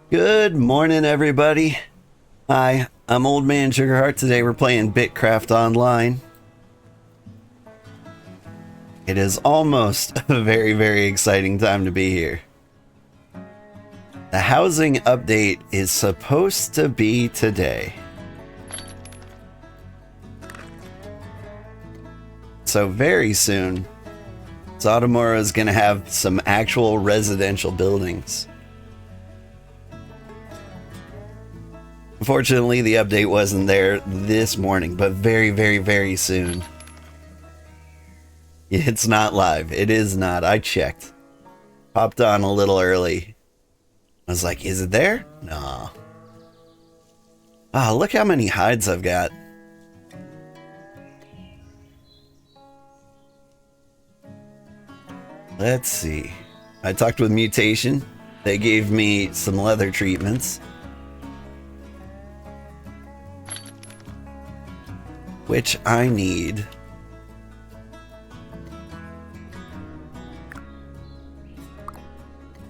Good morning, everybody. Hi, I'm Old Man Sugarheart. Today we're playing BitCraft Online. It is almost a very, very exciting time to be here. The housing update is supposed to be today. So very soon, Sotomura is going to have some actual residential buildings. Unfortunately, the update wasn't there this morning, but very, very, very soon. It's not live. It is not. I checked. Popped on a little early. I was like, is it there? No. Ah, look how many hides I've got. Let's see. I talked with Mutation. They gave me some leather treatments, which I need.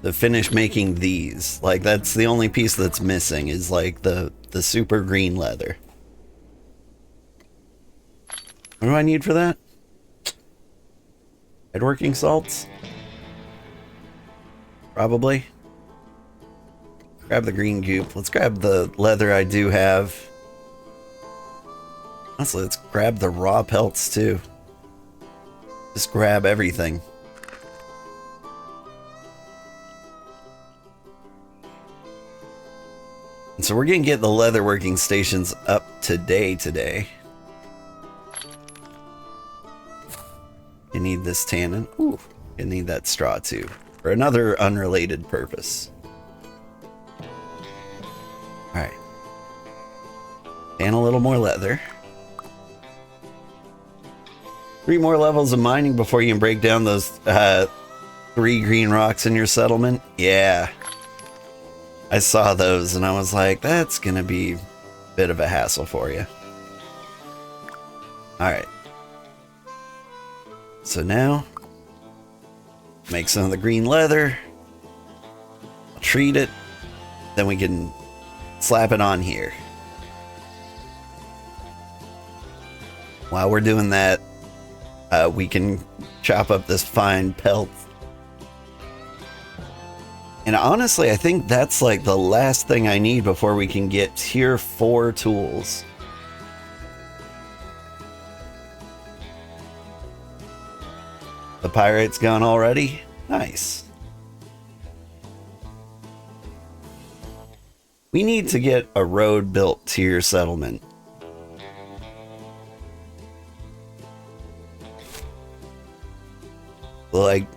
To finish making these. Like, that's the only piece that's missing is like the super green leather. What do I need for that? Woodworking salts? Probably. Grab the green goop. Let's grab the leather I do have. Honestly, let's grab the raw pelts too. Just grab everything. And so we're gonna get the leather working stations up today. You need this tannin. Ooh, you need that straw too. For another unrelated purpose. Alright. And a little more leather. 3 more levels of mining before you can break down those 3 green rocks in your settlement. Yeah. I saw those and I was like, that's gonna be a bit of a hassle for you. Alright. So now, make some of the green leather, treat it, then we can slap it on here. While we're doing that, we can chop up this fine pelt. And honestly, I think that's like the last thing I need before we can get tier 4 tools. The pirate's gone already? Nice. We need to get a road built to your settlement. Like,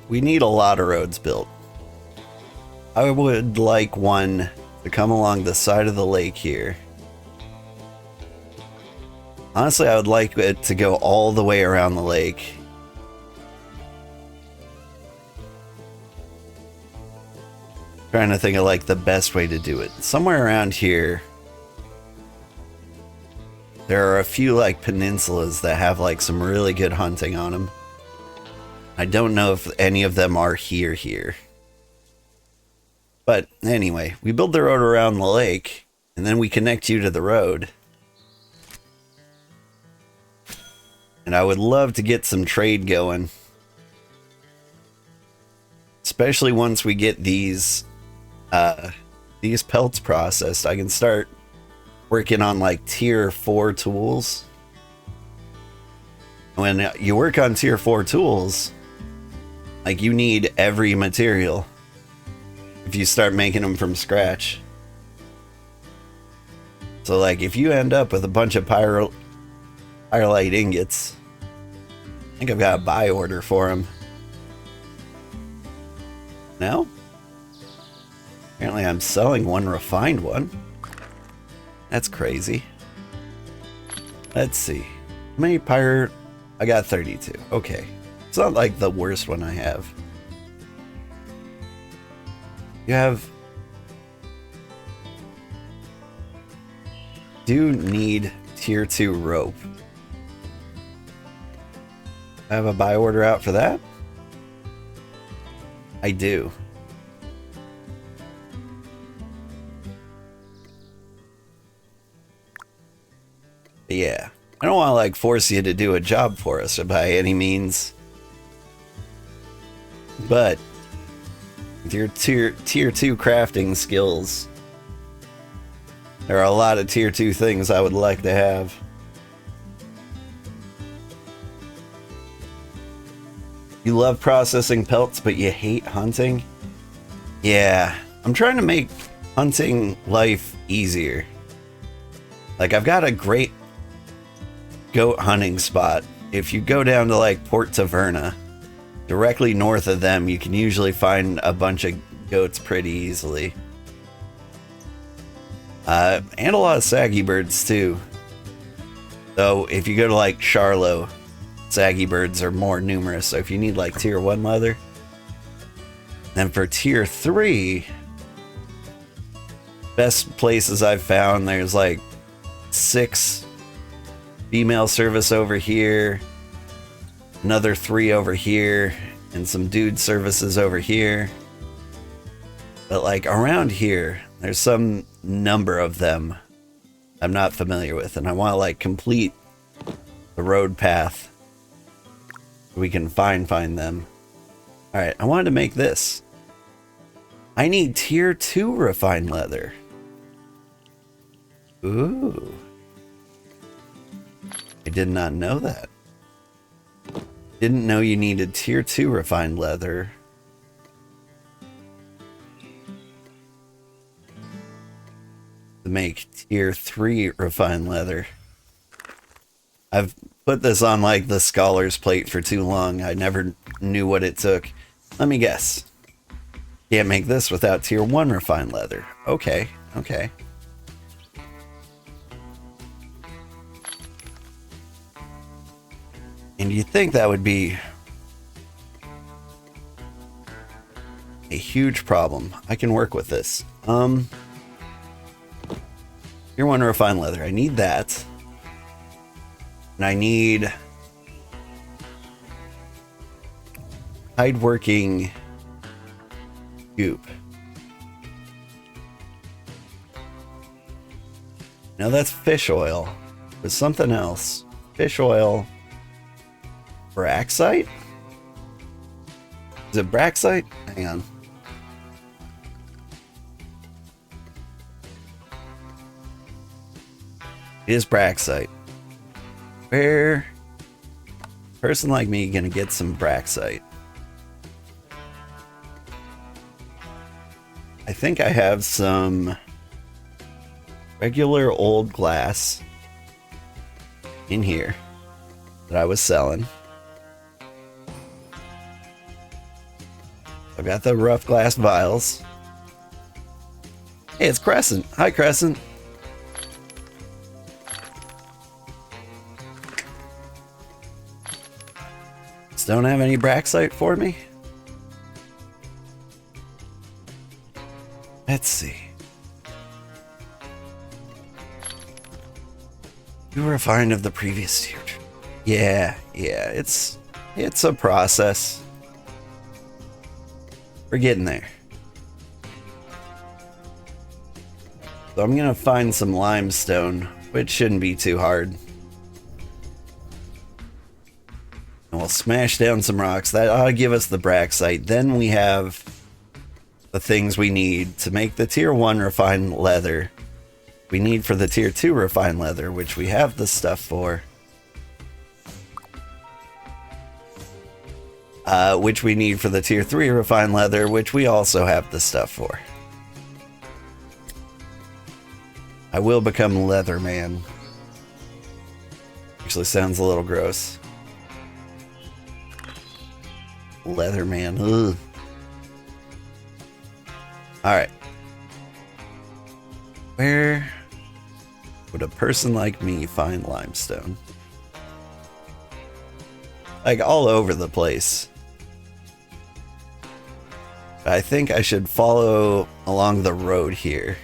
we need a lot of roads built. I would like one to come along the side of the lake here. Honestly, I would like it to go all the way around the lake. Trying to think of like the best way to do it. Somewhere around here, there are a few like peninsulas that have like some really good hunting on them. I don't know if any of them are here. But anyway, we build the road around the lake, and then we connect you to the road. And I would love to get some trade going. Especially once we get these pelts processed, I can start working on like tier 4 tools. When you work on tier 4 tools, like, you need every material if you start making them from scratch. So like, if you end up with a bunch of pyrolite ingots, I think I've got a buy order for them. No? Apparently I'm selling one refined one. That's crazy. Let's see. How many pyre? I got 32. Okay. It's not like the worst one I have. You have... Do need tier 2 rope. I have a buy order out for that? I do. But yeah, I don't want to like force you to do a job for us by any means. But with your tier 2 crafting skills, there are a lot of tier 2 things I would like to have. You love processing pelts, but you hate hunting? Yeah, I'm trying to make hunting life easier. Like, I've got a great goat hunting spot. If you go down to like Port Taverna, directly north of them, you can usually find a bunch of goats pretty easily. And a lot of saggy birds too. Though if you go to like Charlo, saggy birds are more numerous. So if you need like tier 1 leather. Then for tier 3, best places I've found, there's like 6 female service over here, another 3 over here, and some dude services over here. But like around here, there's some number of them I'm not familiar with, and I want to like complete the road path so we can find them. Alright, I wanted to make this. I need tier 2 refined leather. Ooh. I did not know that. Didn't know you needed tier 2 refined leather. To make tier 3 refined leather. I've put this on like the scholar's plate for too long. I never knew what it took. Let me guess. Can't make this without tier 1 refined leather. Okay, okay. And you'd think that would be a huge problem. I can work with this. Tier 1 refined leather. I need that. And I need hide working goop. Now that's fish oil. There's something else. Fish oil. Braxite? Is it braxite? Hang on. It is braxite. Where a person like me gonna get some braxite? I think I have some regular old glass in here that I was selling. I've got the rough glass vials. Hey, it's Crescent. Hi, Crescent. Don't have any braxite for me? Let's see. You were refined of the previous tier. Yeah, it's a process. We're getting there. So I'm gonna find some limestone, which shouldn't be too hard. And we'll smash down some rocks. That ought to give us the braxite. Then we have the things we need to make the tier 1 refined leather. We need for the tier 2 refined leather, which we have the stuff for. Which we need for the tier 3 refined leather, which we also have the stuff for. I will become Leatherman. Actually sounds a little gross. Leatherman. Ugh. Alright. Where would a person like me find limestone? Like all over the place. I think I should follow along the road here.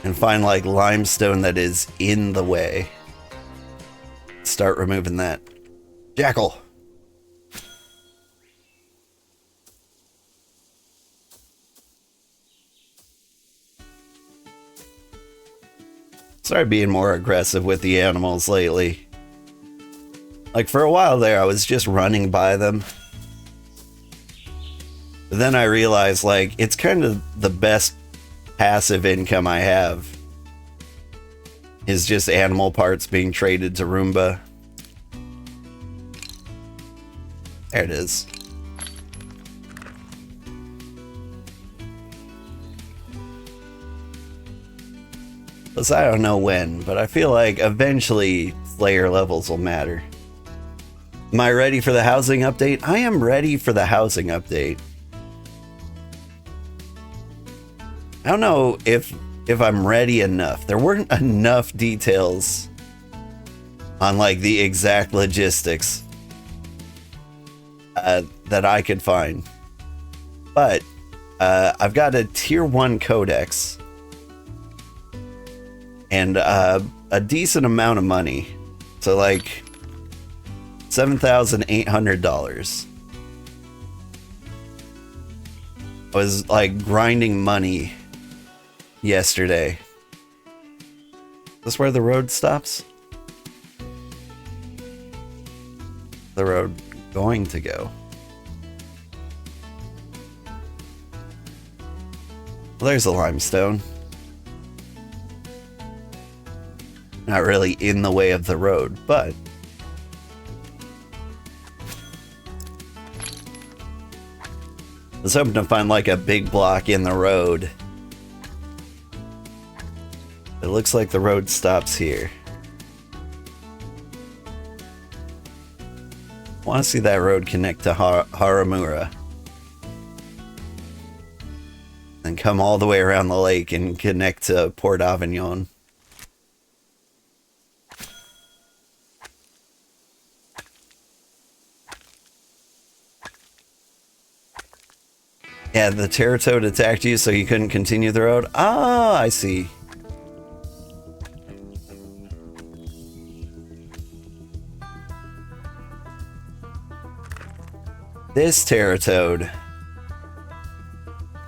And find like limestone that is in the way. Start removing that. Jackal! Started being more aggressive with the animals lately. Like for a while there, I was just running by them. But then I realized like it's kind of the best passive income I have is just animal parts being traded to Roomba. There it is. Plus, I don't know when, but I feel like eventually Slayer levels will matter. Am I ready for the housing update? I am ready for the housing update. I don't know if I'm ready enough. There weren't enough details on like the exact logistics that I could find. But I've got a tier 1 codex and a decent amount of money. So like $7,800. I was like grinding money yesterday. Is this where the road stops? The road going to go. Well, there's a limestone. Not really in the way of the road, but I was hoping to find like a big block in the road. It looks like the road stops here. I want to see that road connect to Haramura. And come all the way around the lake and connect to Port Avignon. Yeah, the Terratoad attacked you so you couldn't continue the road? Ah, I see. This Terratoad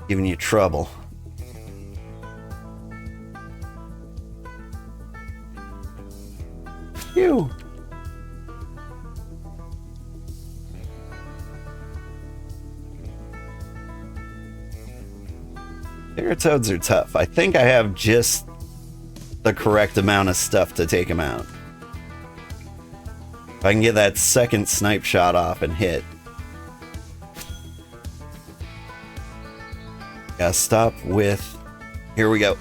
giving you trouble. Phew. Terratoads are tough. I think I have just the correct amount of stuff to take them out. If I can get that second snipe shot off and hit. Gotta stop with... Here we go.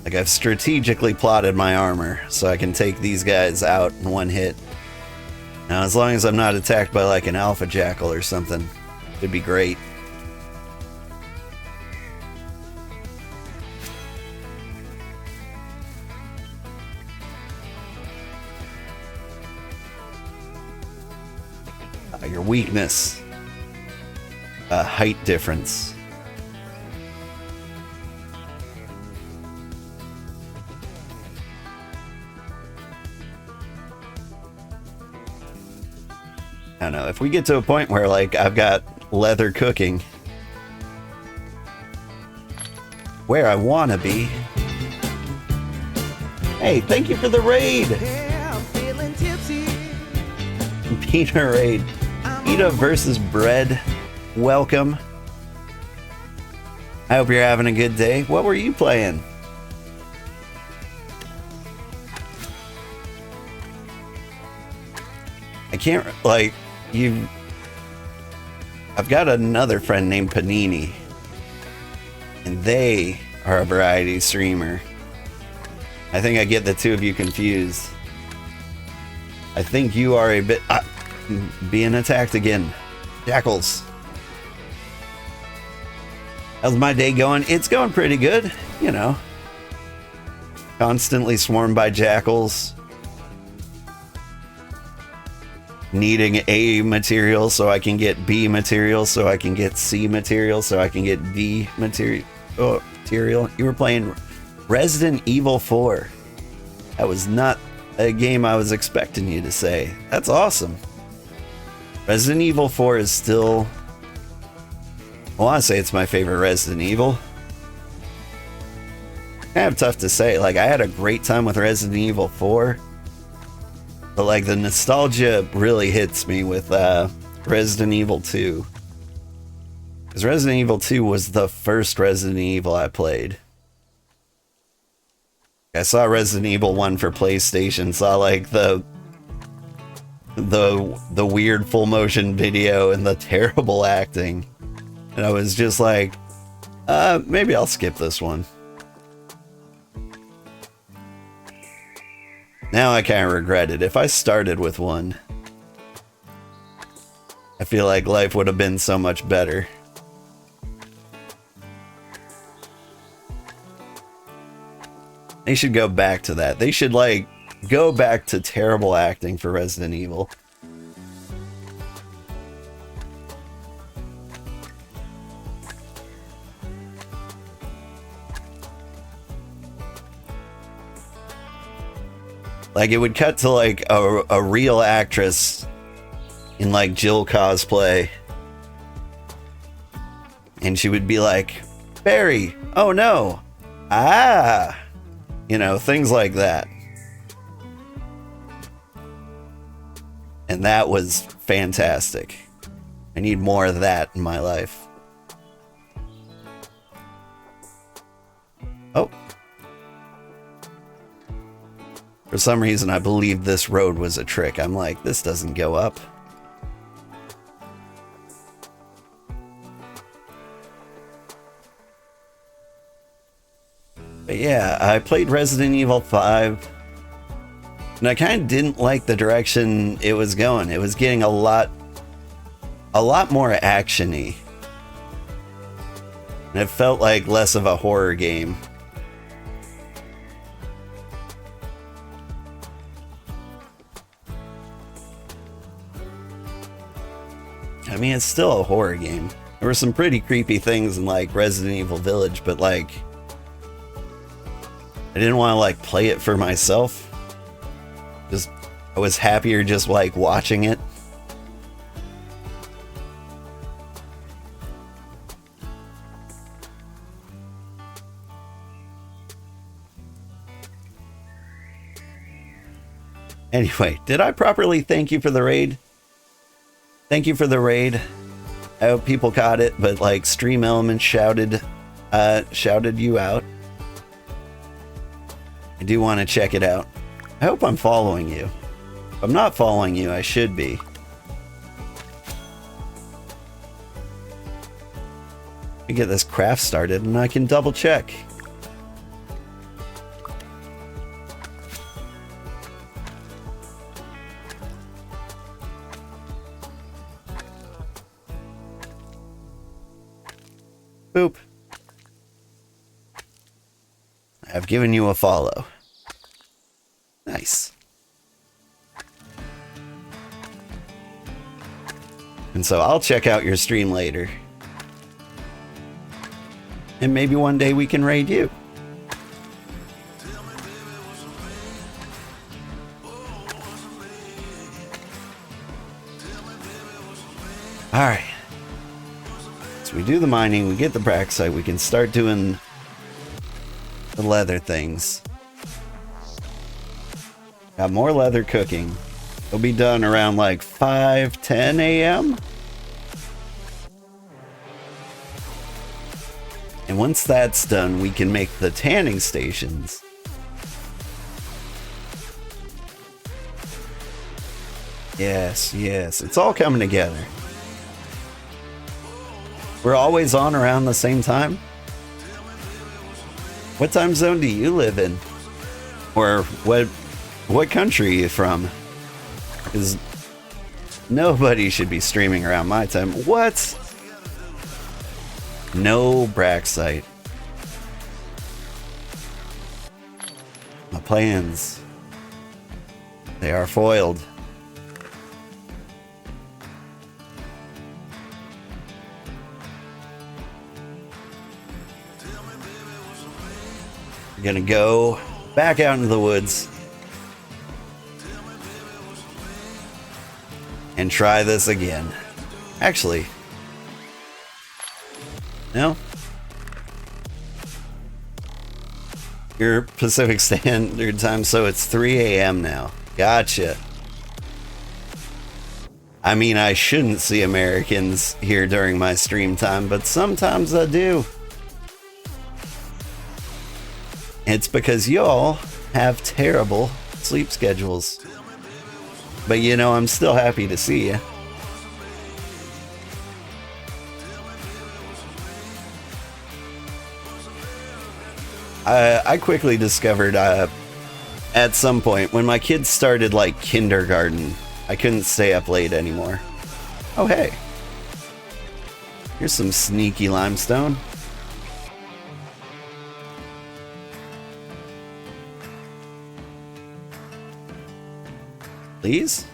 Like I've strategically plotted my armor so I can take these guys out in one hit. Now as long as I'm not attacked by like an alpha jackal or something, it'd be great. Your weakness. Height difference. I don't know, if we get to a point where like I've got leather cooking where I want to be. Hey, thank you for the raid. Yeah, I'm feeling tipsy. Peter raid. Pita versus bread. Welcome. I hope you're having a good day. What were you playing? I can't, like, I've got another friend named Panini, and they are a variety streamer. I think I get the two of you confused. I think you are a bit... being attacked again. Jackals. How's my day going? It's going pretty good, you know. Constantly swarmed by jackals. Needing A material so I can get B material, so I can get C material, so I can get D material. Oh, material. You were playing Resident Evil 4. That was not a game I was expecting you to say. That's awesome. Resident Evil 4 is still... I want to say it's my favorite Resident Evil. kind of tough to say. Like, I had a great time with Resident Evil 4, but like the nostalgia really hits me with Resident Evil 2. Because Resident Evil 2 was the first Resident Evil I played. I saw Resident Evil 1 for PlayStation, saw like the weird full motion video and the terrible acting. And I was just like, maybe I'll skip this one. Now I kind of regret it. If I started with one, I feel like life would have been so much better. They should go back to that. They should, like, go back to terrible acting for Resident Evil. Like, it would cut to, like, a real actress in, like, Jill cosplay. And she would be like, Barry, oh no. Ah. You know, things like that. And that was fantastic. I need more of that in my life. Oh. For some reason, I believed this road was a trick. I'm like, this doesn't go up. But yeah, I played Resident Evil 5, and I kind of didn't like the direction it was going. It was getting a lot more action-y. And it felt like less of a horror game. I mean, it's still a horror game. There were some pretty creepy things in, like, Resident Evil Village, but, like, I didn't want to, like, play it for myself. I was happier just, like, watching it. Anyway, did I properly thank you for the raid? Thank you for the raid. I hope people caught it, but, like, Stream Elements shouted you out. I do want to check it out. I hope I'm following you. If I'm not following you, I should be. Let me get this craft started and I can double check. Boop. I've given you a follow. Nice. And so I'll check out your stream later. And maybe one day we can raid you. Alright. So we do the mining, we get the braxite, we can start doing the leather things. Got more leather cooking. It'll be done around like 5:10 a.m. And once that's done, we can make the tanning stations. Yes, yes, it's all coming together. We're always on around the same time. What time zone do you live in? Or what country are you from? Because nobody should be streaming around my time. What? No braxite. My plans, they are foiled. We're gonna go back out into the woods and try this again. Actually, no. Your Pacific Standard Time, so it's 3 a.m. now. Gotcha. I mean, I shouldn't see Americans here during my stream time, but sometimes I do. It's because y'all have terrible sleep schedules. But you know, I'm still happy to see you. I quickly discovered at some point when my kids started like kindergarten, I couldn't stay up late anymore. Oh hey, here's some sneaky limestone. Please?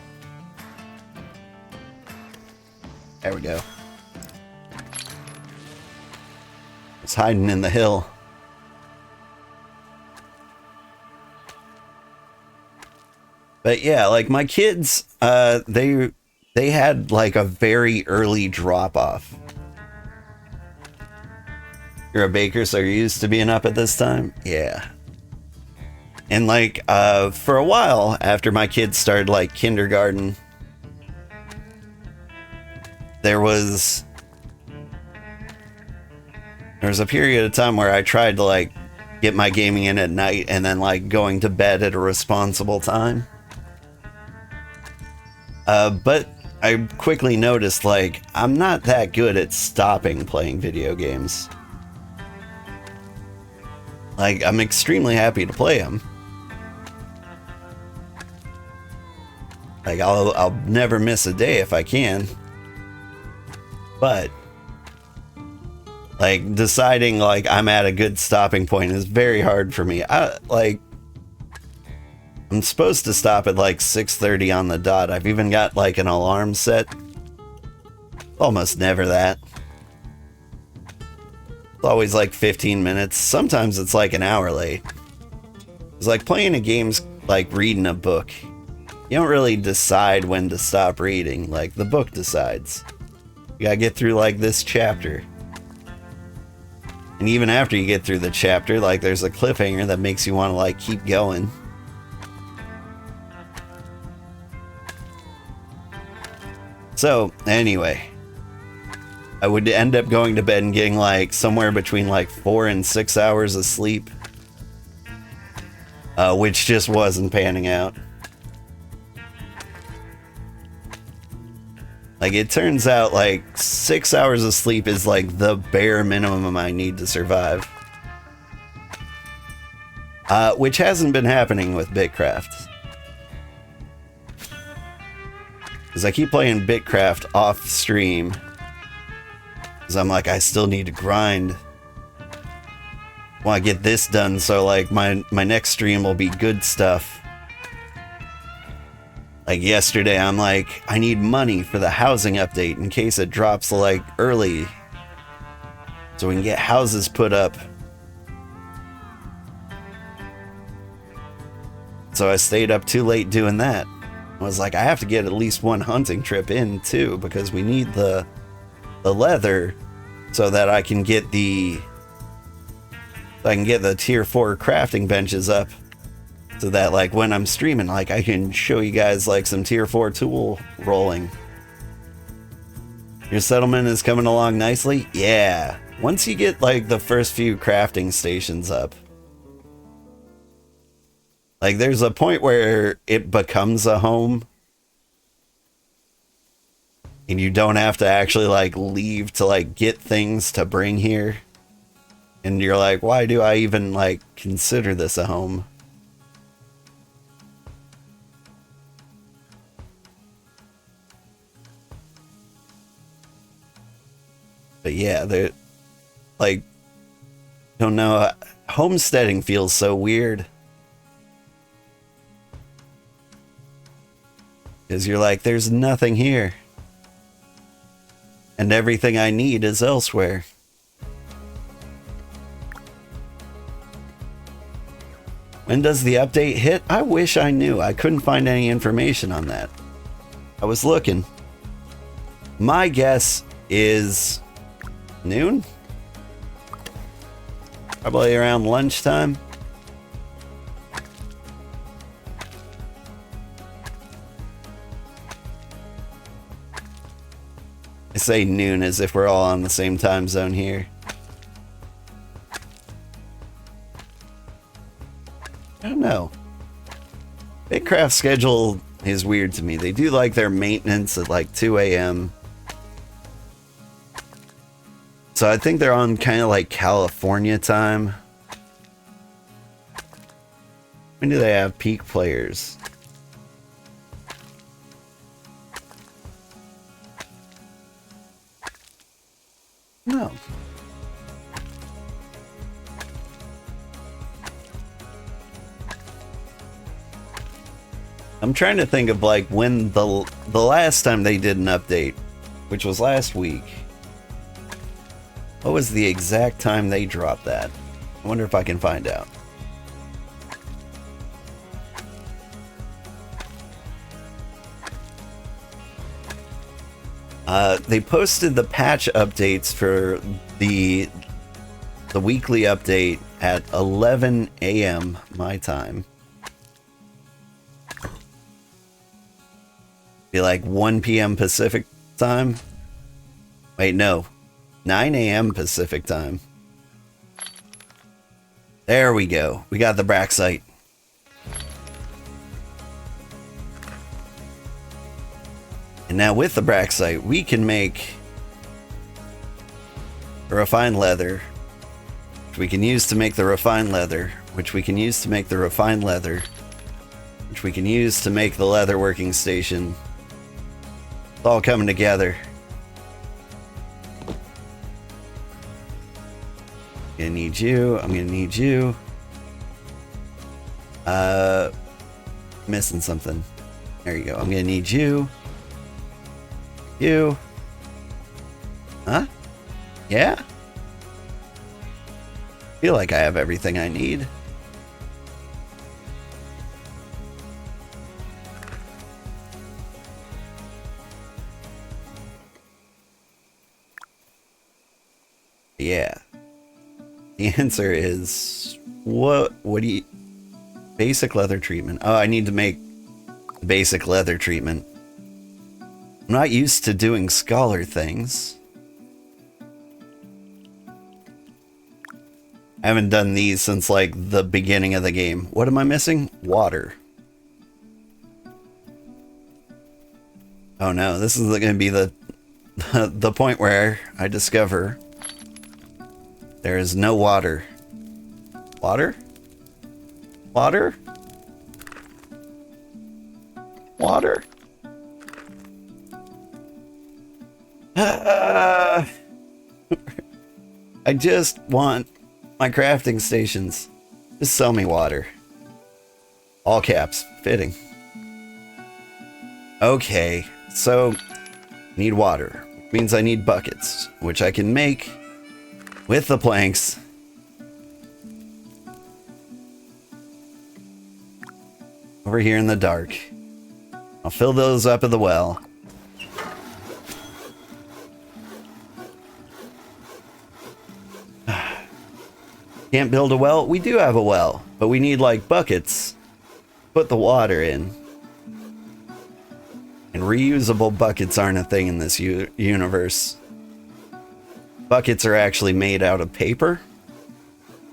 There we go. It's hiding in the hill. But yeah, like my kids, they had like a very early drop off. You're a baker, so you're used to being up at this time? Yeah. And like, for a while after my kids started like kindergarten, there was a period of time where I tried to like get my gaming in at night and then like going to bed at a responsible time. But I quickly noticed, like, I'm not that good at stopping playing video games. Like, I'm extremely happy to play them. Like, I'll never miss a day if I can. But, like, deciding, like, I'm at a good stopping point is very hard for me. I'm supposed to stop at like 6:30 on the dot. I've even got like an alarm set. Almost never that. It's always like 15 minutes. Sometimes it's like an hour late. It's like playing a game's like reading a book. You don't really decide when to stop reading. Like the book decides. You gotta get through like this chapter. And even after you get through the chapter, like there's a cliffhanger that makes you want to like keep going. So, anyway, I would end up going to bed and getting like somewhere between like 4 and 6 hours of sleep, which just wasn't panning out. Like, it turns out like 6 hours of sleep is like the bare minimum I need to survive. Which hasn't been happening with BitCraft. Because I keep playing BitCraft off stream. Because I'm like, I still need to grind. I want to get this done so like my next stream will be good stuff. Like yesterday, I'm like, I need money for the housing update in case it drops like early. So we can get houses put up. So I stayed up too late doing that. I was like, I have to get at least one hunting trip in too, because we need the leather so that I can get the tier 4 crafting benches up, so that like when I'm streaming, like I can show you guys like some tier 4 tool rolling. Your settlement is coming along nicely? Yeah. Once you get like the first few crafting stations up, like, there's a point where it becomes a home. And you don't have to actually, like, leave to, like, get things to bring here. And you're like, why do I even, like, consider this a home? But yeah, they're, like, don't know. Homesteading feels so weird. Because you're like, there's nothing here. And everything I need is elsewhere. When does the update hit? I wish I knew. I couldn't find any information on that. I was looking. My guess is noon? Probably around lunchtime. say noon as if we're all on the same time zone here. I don't know. BitCraft's schedule is weird to me. They do like their maintenance at like 2 a.m. So I think they're on kind of like California time. When do they have peak players? No. I'm trying to think of like when the last time they did an update, which was last week. What was the exact time they dropped that? I wonder if I can find out. They posted the patch updates for the weekly update at 11 a.m. my time. Be like 1 p.m. Pacific time. Wait, no. 9 a.m. Pacific time. There we go. We got the Braxite. And now with the Braxite, we can make a refined leather, which we can use to make the refined leather, which we can use to make the refined leather, which we can use to make the leather working station. It's all coming together. I'm gonna need you. I'm gonna need you. Missing something. There you go. I'm gonna need you. You. Huh? Yeah? Feel like I have everything I need. Yeah. The answer is what do you basic leather treatment. Oh, I need to make basic leather treatment. I'm not used to doing scholar things. I haven't done these since like the beginning of the game. What am I missing? Water. Oh no, this is going to be the the point where I discover there is no water. Water? Water? Water? I just want my crafting stations. Just sell me water. All caps. Fitting. Okay, so need water. Means I need buckets, which I can make with the planks. Over here in the dark. I'll fill those up at the well. Can't build a well? We do have a well, but we need like buckets. Put the water in. And reusable buckets aren't a thing in this universe. Buckets are actually made out of paper.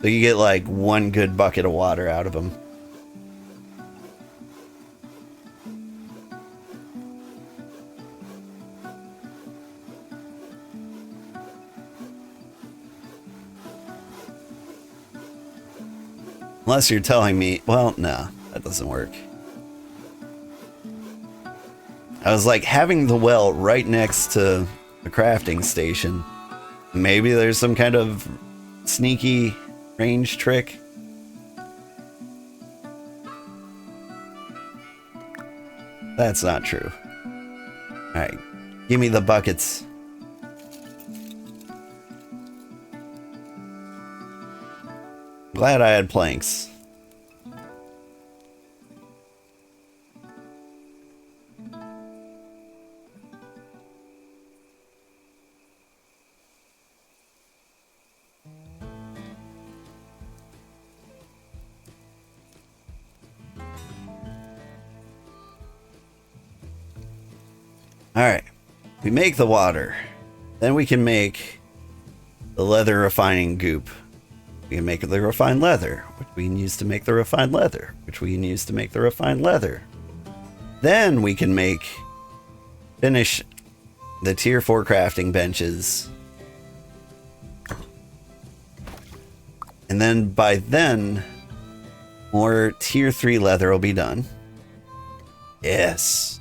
So you get like one good bucket of water out of them. Unless you're telling me, well, no, that doesn't work. I was like, having the well right next to the crafting station. Maybe there's some kind of sneaky range trick. That's not true. Alright, give me the buckets. Glad I had planks. Alright, we make the water. Then we can make the leather refining goop. We can make the refined leather, which we can use to make the refined leather, which we can use to make the refined leather. Then we can finish the tier 4 crafting benches. And then by then, more tier 3 leather will be done. Yes.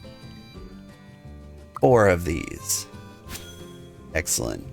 4 of these. Excellent.